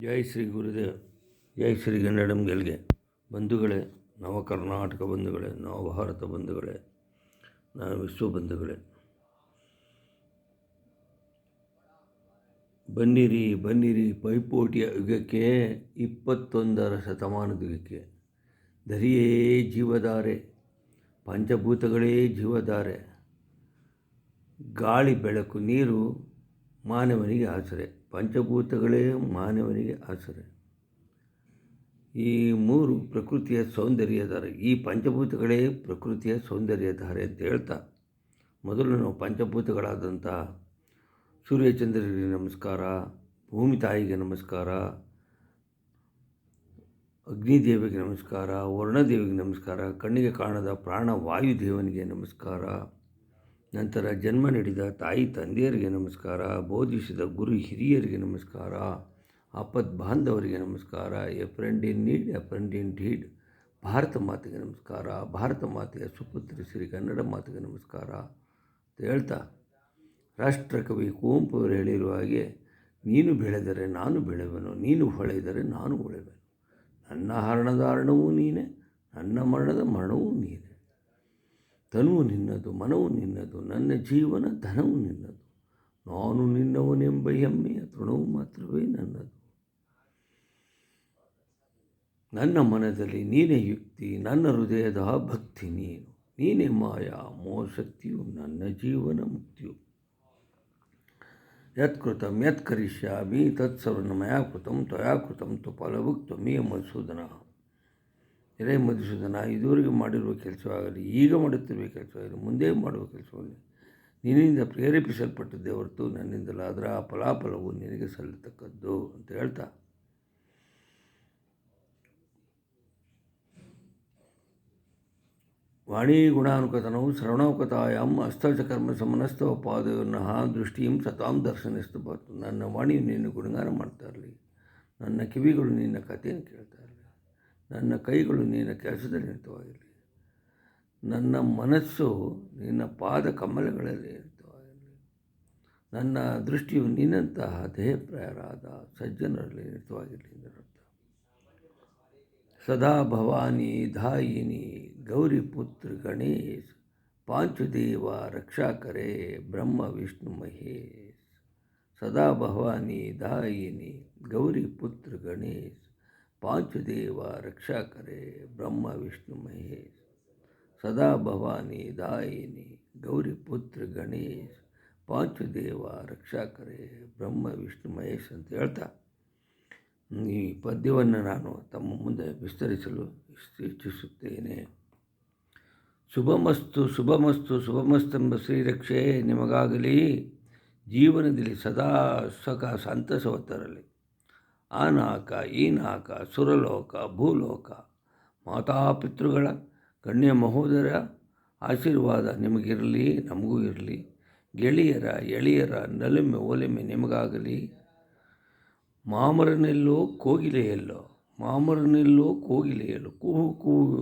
ಜೈ ಶ್ರೀ ಗುರುದೇವ್, ಜೈ ಶ್ರೀ ಗನ್ನಡಂ ಗೆಲ್ಗೆ. ಬಂಧುಗಳೇ, ನವ ಕರ್ನಾಟಕ ಬಂಧುಗಳೇ, ನವ ಭಾರತ ಬಂಧುಗಳೇ, ವಿಶ್ವ ಬಂಧುಗಳೇ, ಬನ್ನಿರಿ ಬನ್ನಿರಿ ಪೈಪೋಟಿಯ ಯುಗಕ್ಕೆ, 21ರ ಶತಮಾನದ ಯುಗಕ್ಕೆ. ಧರಿಯೇ ಜೀವಧಾರೆ, ಪಂಚಭೂತಗಳೇ ಜೀವಧಾರೆ, ಗಾಳಿ ಬೆಳಕು ನೀರು ಮಾನವನಿಗೆ ಆಸರೆ, ಪಂಚಭೂತಗಳೇ ಮಾನವನಿಗೆ ಆಸರೆ. ಈ ಮೂರು ಪ್ರಕೃತಿಯ ಸೌಂದರ್ಯಧಾರೆ, ಈ ಪಂಚಭೂತಗಳೇ ಪ್ರಕೃತಿಯ ಸೌಂದರ್ಯಧಾರೆ ಅಂತ ಹೇಳ್ತಾ, ಮೊದಲು ನಾವು ಪಂಚಭೂತಗಳಾದಂಥ ಸೂರ್ಯಚಂದ್ರರಿಗೆ ನಮಸ್ಕಾರ, ಭೂಮಿ ತಾಯಿಗೆ ನಮಸ್ಕಾರ, ಅಗ್ನಿದೇವಿಗೆ ನಮಸ್ಕಾರ, ವರ್ಣದೇವಿಗೆ ನಮಸ್ಕಾರ, ಕಣ್ಣಿಗೆ ಕಾಣದ ಪ್ರಾಣವಾಯುದೇವನಿಗೆ ನಮಸ್ಕಾರ, ನಂತರ ಜನ್ಮ ನೀಡಿದ ತಾಯಿ ತಂದೆಯರಿಗೆ ನಮಸ್ಕಾರ, ಬೋಧಿಸಿದ ಗುರು ಹಿರಿಯರಿಗೆ ನಮಸ್ಕಾರ, ಆಪದ್ ಬಾಂಧವರಿಗೆ ನಮಸ್ಕಾರ, A friend in need, A friend in deed, Bharat ಮಾತೆಗೆ ನಮಸ್ಕಾರ, ಭಾರತ ಮಾತೆಯ ಸುಪುತ್ರಿ ಶ್ರೀ ಕನ್ನಡ ಮಾತೆಗೆ ನಮಸ್ಕಾರ ಅಂತ ಹೇಳ್ತಾ, ರಾಷ್ಟ್ರಕವಿ ಕುವೆಂಪು ಅವರು ಹೇಳಿರುವ ಹಾಗೆ, ನೀನು ಬೆಳೆದರೆ ನಾನು ಬೆಳೆವೆನು, ನೀನು ಹೊಳೆದರೆ ನಾನು ಹೊಳೆವೆನು, ನನ್ನ ಹರಣದ ಹರಣವೂ ನೀನೆ, ನನ್ನ ಮರಣದ ಮರಣವೂ ನೀನೆ, ತನುವು ನಿನ್ನದು, ಮನವು ನಿನ್ನದು, ನನ್ನ ಜೀವನ ಧನವು ನಿನ್ನದು, ನಾನು ನಿನ್ನವನೆಂಬ ಹೆಮ್ಮೆಯ ತೃಣವು ಮಾತ್ರವೇ ನನ್ನದು, ನನ್ನ ಮನದಲ್ಲಿ ನೀನೇ ಯುಕ್ತಿ, ನನ್ನ ಹೃದಯದ ಭಕ್ತಿ ನೀನು, ನೀನೇ ಮಾಯಾ ಮೋಹಶಕ್ತಿಯು, ನನ್ನ ಜೀವನ ಮುಕ್ತಿಯು, ಯತ್ಕೃತಂ ಯತ್ ಕರಿಷ್ಯಾಮಿ ತತ್ಸರ್ವಂ ಮಯಾ ಕೃತಂ ತ್ವಯಾ ಕೃತಂ ತು ಫಲಭುಕ್ತ್ವಮೇ ಮಧುಸೂದನ. ಎಲೆ ಮಧುಸೂದನ, ಇದುವರೆಗೆ ಮಾಡಿರುವ ಕೆಲಸವಾಗಲಿ, ಈಗ ಮಾಡುತ್ತಿರುವ ಕೆಲಸವಾಗಲಿ, ಮುಂದೆ ಮಾಡುವ ಕೆಲಸವಾಗಲಿ ನಿನ್ನಿಂದ ಪ್ರೇರೇಪಿಸಲ್ಪಟ್ಟದ್ದೇ ಹೊರತು ನನ್ನಿಂದಲ್ಲ, ಅದರ ಫಲಾಫಲವು ನಿನಗೆ ಸಲ್ಲತಕ್ಕದ್ದು ಅಂತ ಹೇಳ್ತಾ, ವಾಣಿ ಗುಣಾನುಕಥನವು ಶ್ರವಣಾವಕತಾಯಾಂ ಅಸ್ತಚಕರ್ಮ ಸಮನಸ್ತವ ಪಾದಯೋರ್ನಃ ದೃಷ್ಟಿಯಂ ಸತಾಂ ದರ್ಶನಸ್ತು ಬಾತು. ನನ್ನ ವಾಣಿಯು ನಿನ್ನ ಗುಣಗಾನ ಮಾಡ್ತಾ ಇರಲಿ, ನನ್ನ ಕಿವಿಗಳು ನಿನ್ನ ಕಥೆಯನ್ನು ಕೇಳ್ತಾ ಇರಲಿ, ನನ್ನ ಕೈಗಳು ನಿನ್ನ ಕೆಲಸದಲ್ಲಿ ನಿರತವಾಗಿರಲಿ, ನನ್ನ ಮನಸ್ಸು ನಿನ್ನ ಪಾದ ಕಮಲಗಳಲ್ಲಿ ನಿರತವಾಗಿರಲಿ, ನನ್ನ ದೃಷ್ಟಿಯು ನಿನ್ನಂತಹ ದೇಹಪ್ರಾಯರಾದ ಸಜ್ಜನರಲ್ಲಿ ನಿರತವಾಗಿರಲಿ ಎಂದರ್ಥ. ಸದಾ ಭವಾನಿ ಧಾಯಿನಿ ಗೌರಿ ಪುತ್ರ ಗಣೇಶ್, ಪಾಂಚುದೇವ ರಕ್ಷಾಕರೇ ಬ್ರಹ್ಮ ವಿಷ್ಣು ಮಹೇಶ್. ಸದಾ ಭವಾನಿ ಧಾಯಿನಿ ಗೌರಿ ಪುತ್ರ ಗಣೇಶ್, ಪಾಂಚುದೇವ ರಕ್ಷಾಕರೇ ಬ್ರಹ್ಮ ವಿಷ್ಣು ಮಹೇಶ್. ಸದಾ ಭವಾನಿ ದಾಯಿನಿ ಗೌರಿ ಪುತ್ರ ಗಣೇಶ್, ಪಾಂಚುದೇವ ರಕ್ಷಾಕರೇ ಬ್ರಹ್ಮ ವಿಷ್ಣು ಮಹೇಶ್ ಅಂತ ಹೇಳ್ತಾ, ಈ ಪದ್ಯವನ್ನು ನಾನು ತಮ್ಮ ಮುಂದೆ ವಿಸ್ತರಿಸಲು ಇಚ್ಛಿಸುತ್ತೇನೆ. ಶುಭಮಸ್ತು ಶುಭಮಸ್ತು ಶುಭಮಸ್ತೆಂಬ ಶ್ರೀರಕ್ಷೆ ನಿಮಗಾಗಲಿ, ಜೀವನದಲ್ಲಿ ಸದಾ ಸುಖ ಸಂತಸವ ತರಲಿ. ಆ ನಾಕ ಈ ನಾಕ, ಸುರಲೋಕ ಭೂಲೋಕ, ಮಾತಾಪಿತೃಗಳ ಗಣ್ಯ ಮಹೋದರ ಆಶೀರ್ವಾದ ನಿಮಗಿರಲಿ, ನಮಗೂ ಇರಲಿ. ಗೆಳೆಯರ ಎಳೆಯರ ನಲುಮೆ ಒಲಿಮೆ ನಿಮಗಾಗಲಿ. ಮಾಮರನೆಲ್ಲೋ ಕೋಗಿಲೆಯಲ್ಲೋ, ಮಾಮರನೆಲ್ಲೋ ಕೋಗಿಲೆಯಲ್ಲೋ, ಕೂಹು ಕೂಹು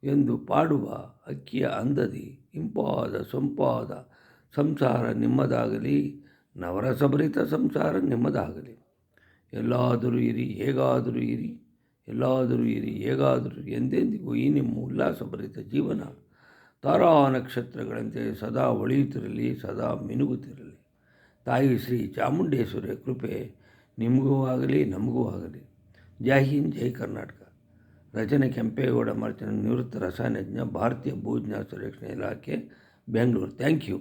ಎಂದು ಪಾಡುವ ಅಕ್ಕಿಯ ಅಂದದಿ ಇಂಪಾದ ಸೊಂಪಾದ ಸಂಸಾರ ನಿಮ್ಮದಾಗಲಿ, ನವರಸಭರಿತ ಸಂಸಾರ ನಿಮ್ಮದಾಗಲಿ. ಎಲ್ಲಾದರೂ ಇರಿ ಹೇಗಾದರೂ ಇರಿ, ಎಲ್ಲಾದರೂ ಇರಿ ಹೇಗಾದರೂ ಎಂದೆಂದಿಗೂ ಈ ನಿಮ್ಮ ಉಲ್ಲಾಸಭರಿತ ಜೀವನ ತಾರಾ ನಕ್ಷತ್ರಗಳಂತೆ ಸದಾ ಹೊಳೆಯುತ್ತಿರಲಿ, ಸದಾ ಮಿನುಗುತ್ತಿರಲಿ. ತಾಯಿ ಶ್ರೀ ಚಾಮುಂಡೇಶ್ವರಿಯ ಕೃಪೆ ನಿಮಗೂ ಆಗಲಿ, ನಮಗೂ ಆಗಲಿ. ಜೈ ಹಿಂದ್, ಜೈ ಕರ್ನಾಟಕ. ರಚನೆ ಕೆಂಪೇಗೌಡ ಮಾರ್ಚನ, ನಿವೃತ್ತ ರಸಾಯನಜ್ಞ, ಭಾರತೀಯ ಭೂಜ್ಞಾನ ಸರ್ವೇಕ್ಷಣಾ ಇಲಾಖೆ, ಬೆಂಗಳೂರು. Thank you.